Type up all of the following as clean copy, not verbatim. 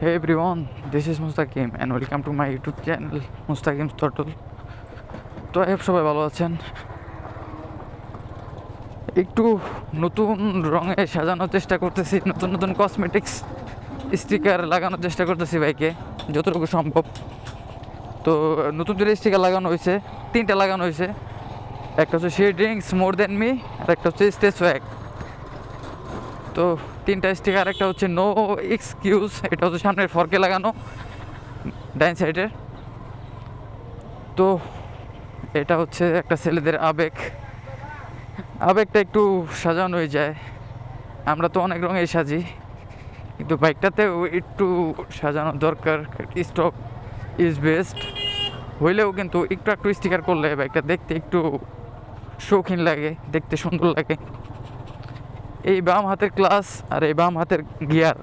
Hey everyone, this is Mustaqim and welcome to my YouTube channel Mustaqim's Turtle. তো সবাই ভালো আছেন। একটু নতুন রঙে সাজানোর চেষ্টা করতেছি, নতুন নতুন কসমেটিক্স স্টিকার লাগানোর চেষ্টা করতেছি বাইকে যতটুকু সম্ভব। তো নতুন যে স্টিকার লাগানো হয়েছে, 3টা লাগানো হয়েছে। একটা হচ্ছে she drinks more than me, আর একটা হচ্ছে স্টে সোয়াগ। তো 3টা স্টিকার, একটা হচ্ছে নো এক্সকিউজ, এটা হচ্ছে সামনের ফর্কে লাগানো ডাইন সাইডের। তো এটা হচ্ছে একটা ছেলেদের আবেগটা একটু সাজানো হয়ে যায়। আমরা তো অনেক রঙে সাজি, কিন্তু বাইকটাতেও একটু সাজানো দরকার। স্টক ইজ বেস্ট হইলেও কিন্তু একটু স্টিকার করলে বাইকটা দেখতে একটু শৌখিন লাগে, দেখতে সুন্দর লাগে। এই বাম হাতের ক্লাস আর এই বাম হাতের গিয়ার,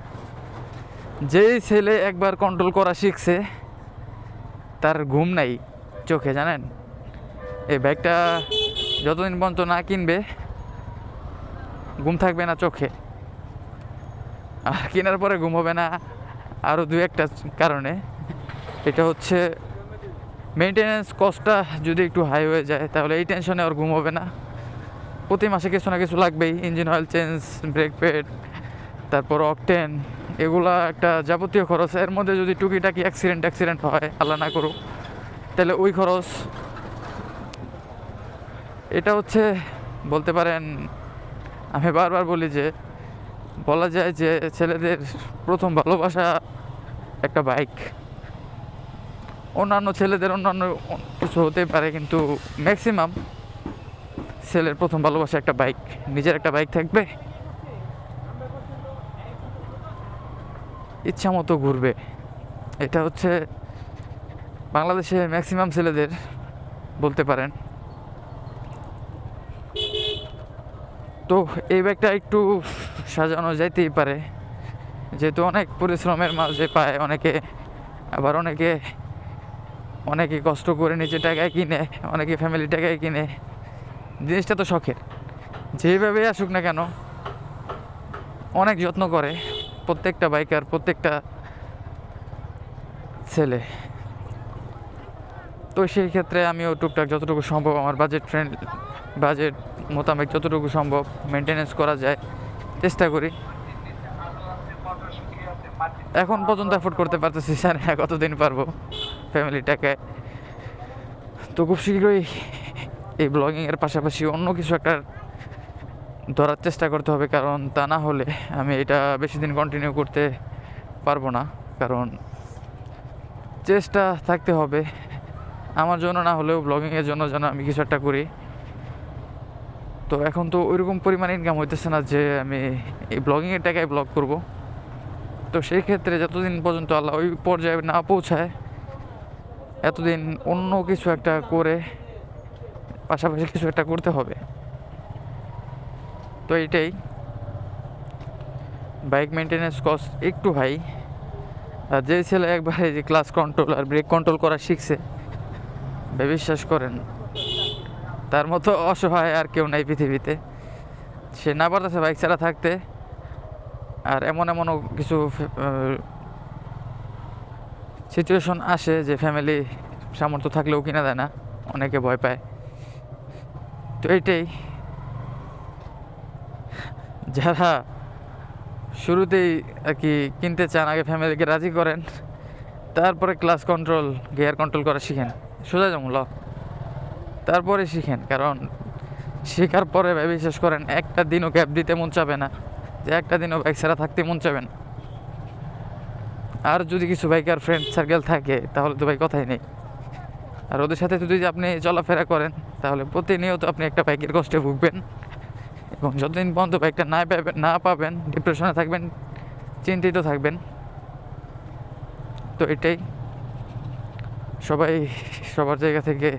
যেই ছেলে একবার কন্ট্রোল করা শিখছে তার ঘুম নাই চোখে, জানেন। এই বাইকটা যতদিন পর্যন্ত না কিনবে ঘুম থাকবে না চোখে, আর কেনার পরে ঘুম হবে না আরও 2-1টা কারণে। এটা হচ্ছে মেনটেন্যান্স কস্টটা যদি একটু হাই হয়ে যায় তাহলে এই টেনশনে আর ঘুম হবে না। প্রতি মাসে কিছু না কিছু লাগবেই, engine oil change, brake pad, তারপর অকটেন, এগুলা একটা যাবতীয় খরচ। এর মধ্যে যদি টুকিটাকি অ্যাক্সিডেন্ট হয়, আল্লাহ না করুক, তাহলে ওই খরচ। এটা হচ্ছে বলতে পারেন, আমি বারবার বলি যে বলা যায় যে ছেলেদের প্রথম ভালোবাসা একটা বাইক। অন্যান্য ছেলেদের অন্যান্য কিছু হতে পারে, কিন্তু ম্যাক্সিমাম ছেলের প্রথম ভালোবাসা একটা বাইক। নিজের একটা বাইক থাকবে, ইচ্ছা মতো ঘুরবে। এটা হচ্ছে বাংলাদেশে ম্যাক্সিমাম ছেলেদের বলতে পারেন। তো এই বাইকটা একটু সাজানো যাইতেই পারে, যেহেতু অনেক পরিশ্রমের মাঝে পায় অনেকে, আবার অনেকে কষ্ট করে নিজের টাকায় কিনে, অনেকে ফ্যামিলি টাকায় কিনে। জিনিসটা তো শখের, যেভাবে আসুক না কেন অনেক যত্ন করে প্রত্যেকটা বাইকার, প্রত্যেকটা ছেলে। তো সেই ক্ষেত্রে আমিও টুকটাক যতটুকু সম্ভব আমার বাজেট মোতাবেক যতটুকু সম্ভব মেনটেনেন্স করা যায় চেষ্টা করি। এখন পর্যন্ত এফোর্ড করতে পারতেছি, জানি না কতদিন পারবো ফ্যামিলি টাকায়। তো খুব শীঘ্রই এই ব্লগিংয়ের পাশাপাশি অন্য কিছু একটা ধরার চেষ্টা করতে হবে, কারণ তা না হলে আমি এটা বেশি দিন কন্টিনিউ করতে পারবো না। কারণ চেষ্টা থাকতে হবে আমার জন্য না হলেও ব্লগিংয়ের জন্য যেন আমি কিছু একটা করি। তো এখন তো ওইরকম পরিমাণ ইনকাম হইতেছে না যে আমি এই ব্লগিংয়ের টাকায় ব্লগ করব। তো সেই ক্ষেত্রে যতদিন পর্যন্ত আল্লাহ ওই পর্যায়ে না পৌঁছায় এতদিন অন্য কিছু একটা করে পাশাপাশি কিছু একটা করতে হবে। তো এইটাই, বাইক মেনটেন্যান্স কস্ট একটু হাই। আর যে ছেলে একবারে যে ক্লাস কন্ট্রোল আর ব্রেক কন্ট্রোল করা শিখছে, বিশ্বাস করেন তার মতো অসহায় আর কেউ নাই পৃথিবীতে। সে না পারতেছে বাইক ছাড়া থাকতে, আর এমনও কিছু সিচুয়েশন আসে যে ফ্যামিলি সামর্থ্য থাকলেও কিনা দেয় না, অনেকে ভয় পায়। তো এইটাই, যারা শুরুতেই আর কি কিনতে চান আগে ফ্যামিলিকে রাজি করেন, তারপরে ক্লাস কন্ট্রোল গিয়ার কন্ট্রোল করা শিখেন, সোজা যেমন তারপরে শিখেন। কারণ শেখার পরে বিশ্বাস করেন একটা দিনও গ্যাপ দিতে মন চাবে না, যে একটা দিনও বাইক ছাড়া থাকতে মন চাবে না। আর যদি কিছু বাইকার ফ্রেন্ড সার্কেল থাকে তাহলে তো ভাই কথাই নেই। আর ওদের সাথে যদি আপনি চলাফেরা করেন তাহলে প্রতিনিয়ত আপনি একটা বাইকের কষ্টে ভুগবেন, এবং যতদিন পর্যন্ত বাইকটা না পাবেন ডিপ্রেশনে থাকবেন, চিন্তিত থাকবেন। তো এটাই, সবাই সবার জায়গা থেকে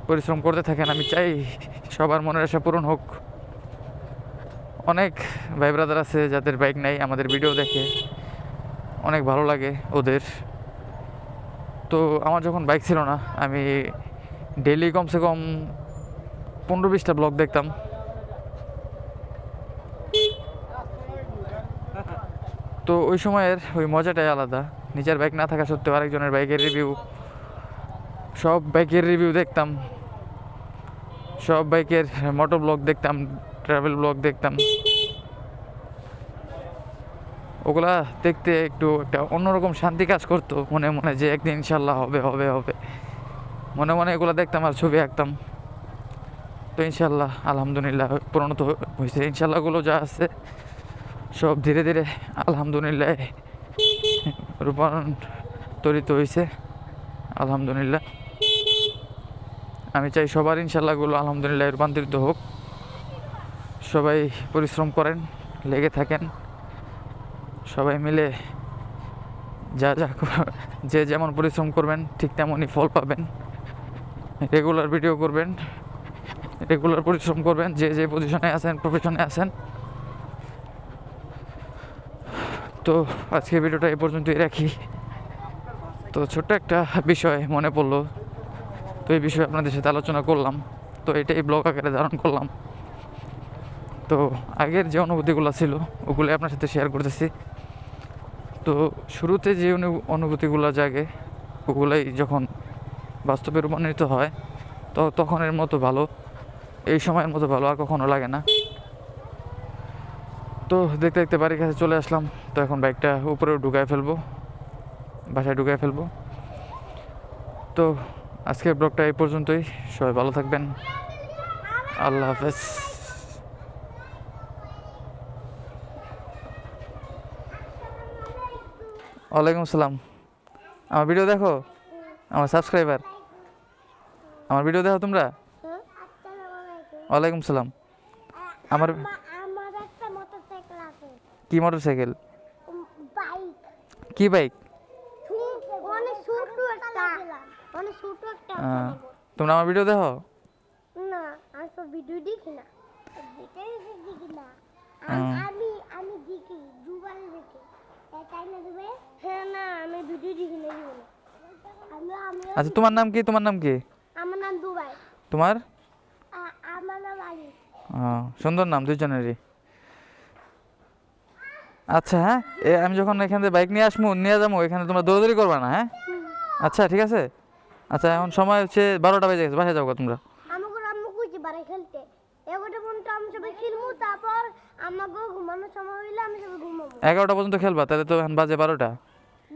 পরিশ্রম করতে থাকেন। আমি চাই সবার মনের আশা পূরণ হোক। অনেক ভাই ব্রাদার আছে যাদের বাইক নাই, আমাদের ভিডিও দেখে অনেক ভালো লাগে ওদের। তো আমার যখন বাইক ছিল না আমি ডেইলি কমসে কম 15-20টা ব্লগ দেখতাম। তো ওই সময়ের ওই মজাটাই আলাদা। নিজের বাইক না থাকা সত্ত্বেও আরেকজনের বাইকের রিভিউ, সব বাইকের রিভিউ দেখতাম, সব বাইকের মোটর ব্লগ দেখতাম, ট্রাভেল ব্লগ দেখতাম। ওগুলা দেখতে একটু একটা অন্যরকম শান্তি কাজ করতো মনে মনে, যে একদিন ইনশাল্লাহ হবে হবে হবে। মনে মনে এগুলো দেখতাম আর ছবি আঁকতাম। তো ইনশাল্লাহ আলহামদুলিল্লাহ পরিণত হয়েছে। ইনশাল্লাহগুলো যা আছে সব ধীরে ধীরে আলহামদুলিল্লাহ রূপান্তরিত হয়েছে আলহামদুলিল্লাহ। আমি চাই সবার ইনশাল্লাহগুলো আলহামদুলিল্লাহ রূপান্তরিত হোক। সবাই পরিশ্রম করেন, লেগে থাকেন, সবাই মিলে যা যা যে যেমন পরিশ্রম করবেন ঠিক তেমনই ফল পাবেন। রেগুলার ভিডিও করবেন, রেগুলার পরিশ্রম করবেন, যে যে পজিশনে আছেন, প্রফেশনে আছেন। তো আজকে ভিডিওটা এই পর্যন্তই রাখি। তো ছোট্ট একটা বিষয় মনে পড়লো, তো এই বিষয়ে আপনাদের সাথে আলোচনা করলাম। তো এটাই ব্লগ আকারে ধারণ করলাম। তো আগের যে অনুভূতিগুলো ছিল ওগুলো আপনার সাথে শেয়ার করতেছি। তো শুরুতে যে অনুভূতিগুলো জাগে ওগুলাই যখন বাস্তবে রূপান্তরিত হয় তো তখনের মতো ভালো, এই সময়ের মতো ভালো আর কখনো লাগে না। তো দেখতে দেখতে বাড়ির কাছে চলে আসলাম। তো এখন বাইকটা উপরেও ঢুকায় ফেলবো, বাসায় ঢুকায় ফেলবো। তো আজকের ব্লগটা এই পর্যন্তই। সবাই ভালো থাকবেন। আল্লাহ হাফেজ। ওয়ালাইকুম আসসালাম। আমার ভিডিও দেখো, আমার সাবস্ক্রাইবার, আমার ভিডিও দেখো তোমরা। ওয়ালাইকুম সালাম। আমার আমার একটা মোটরসাইকেল আছে। কি মোটরসাইকেল? বাইক। কি বাইক? অনেক ছোট একটা, অনেক ছোট একটা আছে। তোমরা আমার ভিডিও দেখো? না, আমি তো ভিডিও দেখি না। দেখি না। আমি আমি দেখি, দুবার দেখি। তাই না দুবে? হ্যাঁ না, আমি ভিডিও দেখি না জীবনে। আমি আচ্ছা তোমার নাম কি? তোমার নাম কি? আমার নাম দুবাই। তোমার? আমার নাম আলী। সুন্দর নাম দুইজনেরই। আচ্ছা হ্যাঁ, আমি যখন এখান থেকে বাইক নিয়ে আসবো, নিয়ে যাবো, এখানে তোমরা দৌড়াদৌড়ি করবা না হ্যাঁ? আচ্ছা ঠিক আছে। আচ্ছা এখন সময় হচ্ছে 12টা বেজে গেছে, বাসায় যাবো তোমরা। আমাকে আম্মু কইছে বারে খেলতে। এগারোটা পর্যন্ত আমি সবাই খেলবো, তারপর আমাকে ঘুমানোর সময় হইলে আমি সবাই ঘুমাবো। 11টা পর্যন্ত খেলবা? তাহলে তো এখন বাজে 12টা।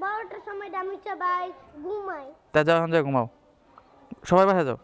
12টার সময় আমি সবাই ঘুমাই। তা যাও, এখন যাও ঘুমাও, সবাই বাসায় যাও।